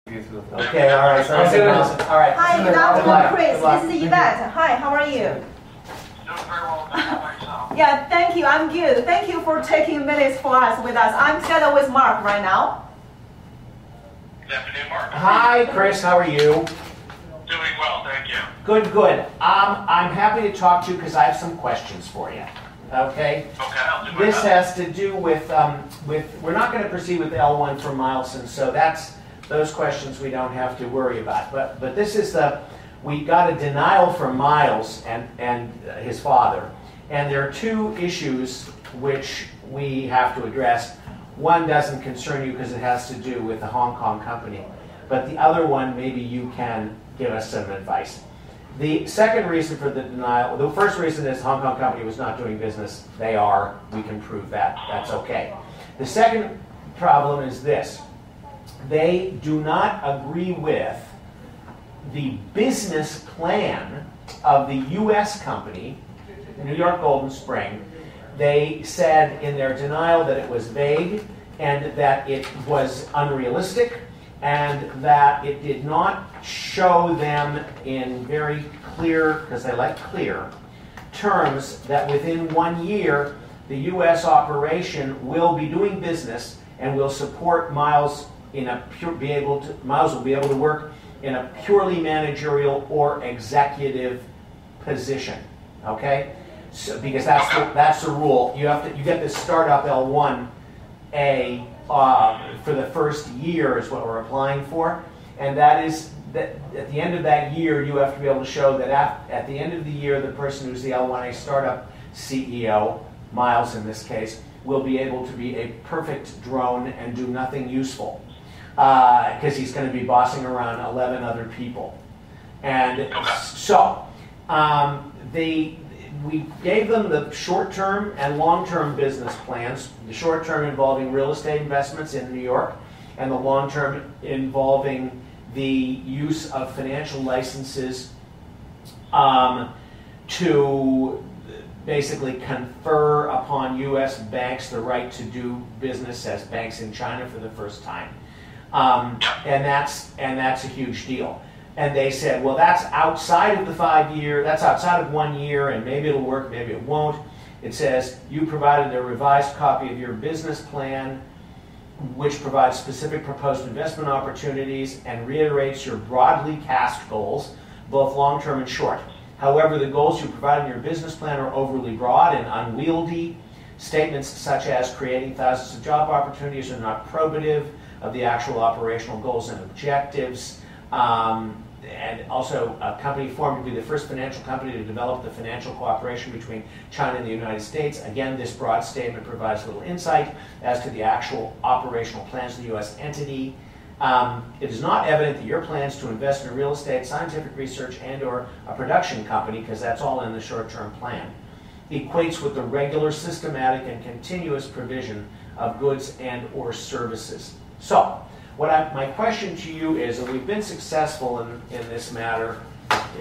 Okay, all right. Sounds good. All right. Hi, good afternoon, Chris. This is Yvette. Hi, how are you? Doing very well. How about yourself? Yeah, thank you. I'm good. Thank you for taking minutes for us with us. I'm together with Mark right now. Good afternoon, Mark. Hi, Chris. How are you? Doing well, thank you. Good, good. I'm happy to talk to you because I have some questions for you. Okay. Okay, I'll do my This best. has to do with we're not going to proceed with L1 for Milson, so those questions we don't have to worry about. But this is we got a denial from Miles and his father, and there are two issues which we have to address. One doesn't concern you because it has to do with the Hong Kong company, but the other one maybe you can give us some advice. The second reason for the denial, the first reason is Hong Kong company was not doing business. They are. We can prove that. That's okay. The second problem is this. They do not agree with the business plan of the U.S. company, New York Golden Spring. They said in their denial that it was vague and that it was unrealistic and that it did not show them in very clear, because they like clear, terms that within 1 year the U.S. operation will be doing business and will support Miles Miles will be able to work in a purely managerial or executive position. Okay, so because that's the rule. You get this startup L1A for the first year is what we're applying for, and that is that at the end of that year you have to be able to show that at the end of the year the person who's the L1A startup CEO, Miles in this case, will be able to be a perfect drone and do nothing useful. Because he's going to be bossing around 11 other people. And so we gave them the short-term and long-term business plans, the short-term involving real estate investments in New York, and the long-term involving the use of financial licenses to basically confer upon U.S. banks the right to do business as banks in China for the first time. And that's a huge deal. And they said, well, that's outside of the 5 year, that's outside of 1 year, and maybe it'll work, maybe it won't. It says, you provided a revised copy of your business plan, which provides specific proposed investment opportunities and reiterates your broadly cast goals, both long-term and short. However, the goals you provide in your business plan are overly broad and unwieldy. Statements such as creating thousands of job opportunities are not probative of the actual operational goals and objectives. And also, a company formed to be the first financial company to develop the financial cooperation between China and the United States. Again, this broad statement provides little insight as to the actual operational plans of the U.S. entity. It is not evident that your plans to invest in real estate, scientific research, and/or a production company, because that's all in the short-term plan, equates with the regular, systematic, and continuous provision of goods and/or services. So, my question to you is, and we've been successful in this matter,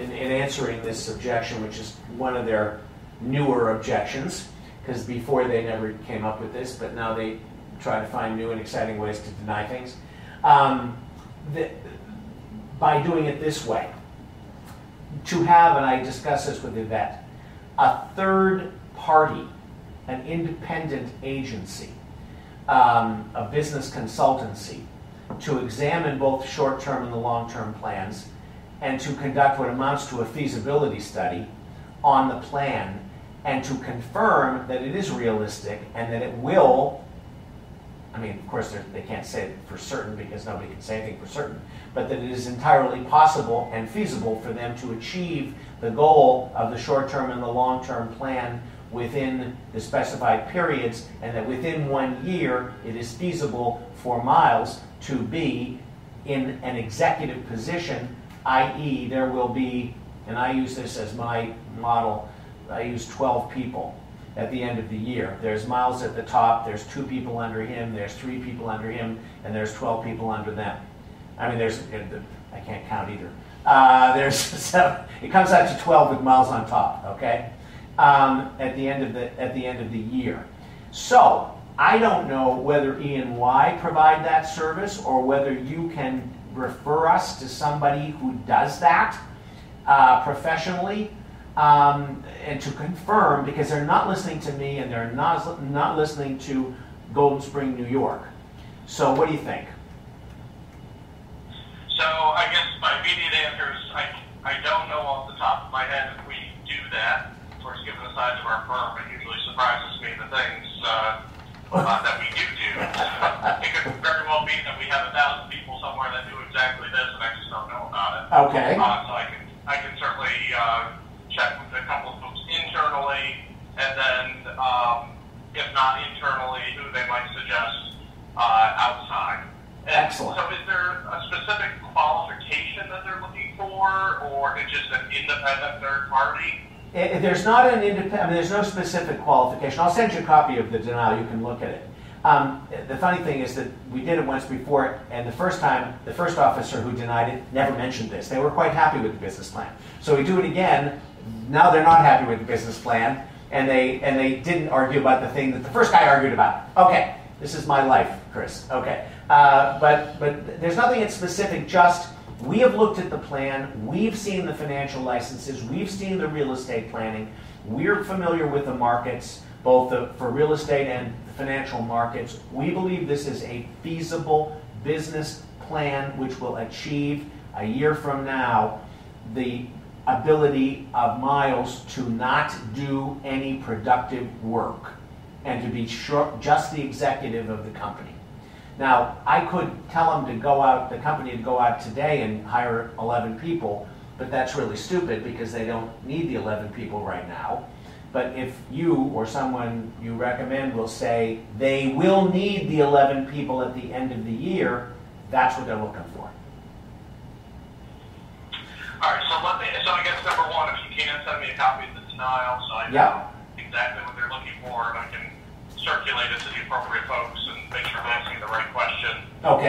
in answering this objection, which is one of their newer objections, because before they never came up with this, but now they try to find new and exciting ways to deny things. By doing it this way, to have, and I discussed this with Yvette, a third party, an independent agency, a business consultancy, to examine both the short-term and the long-term plans, and to conduct what amounts to a feasibility study on the plan, and to confirm that it is realistic and that it will, I mean, of course, they can't say it for certain because nobody can say anything for certain, but that it is entirely possible and feasible for them to achieve the goal of the short-term and the long-term plan within the specified periods, and that within 1 year it is feasible for Miles to be in an executive position, i.e. there will be, and I use this as my model, I use 12 people at the end of the year. There's Miles at the top, there's 2 people under him, there's 3 people under him, and there's 12 people under them. I mean, I can't count either. There's 7, it comes out to 12 with Miles on top, okay? At the end of the year. So I don't know whether E&Y provide that service or whether you can refer us to somebody who does that professionally, and to confirm, because they're not listening to me and they're not listening to Golden Spring, New York. So what do you think? So I guess my immediate answer is I don't know off the top of my head if we do that. Of course, given the size of our firm, it usually surprises me the things that we do. It could very well be that we have 1,000 people somewhere that do exactly this, and I just don't know about it. Okay. So I can certainly check with a couple of folks internally, and then if not internally, who they might suggest outside. And Excellent. so is there a specific qualification that they're looking for, or is it just an independent third party? There's not an independent, there's no specific qualification. I'll send you a copy of the denial, you can look at it. The funny thing is that we did it once before, and the first time, the first officer who denied it never mentioned this. They were quite happy with the business plan. So we do it again, now they're not happy with the business plan, and they didn't argue about the thing that the first guy argued about. Okay, this is my life, Chris, okay. But there's nothing in specific, just we have looked at the plan, we've seen the financial licenses, we've seen the real estate planning, we're familiar with the markets, both for real estate and the financial markets. We believe this is a feasible business plan which will achieve, a year from now, the ability of Miles to not do any productive work and to be just the executive of the company. Now, I could tell them to go out, the company to go out today and hire 11 people, but that's really stupid because they don't need the 11 people right now. But if you or someone you recommend will say they will need the 11 people at the end of the year, that's what they're looking for. All right, so I guess number one, if you can send me a copy of the denial, so I know Yep. exactly what they're looking for, and I can circulate it to the appropriate folks and make sure they're asking the right question. Okay.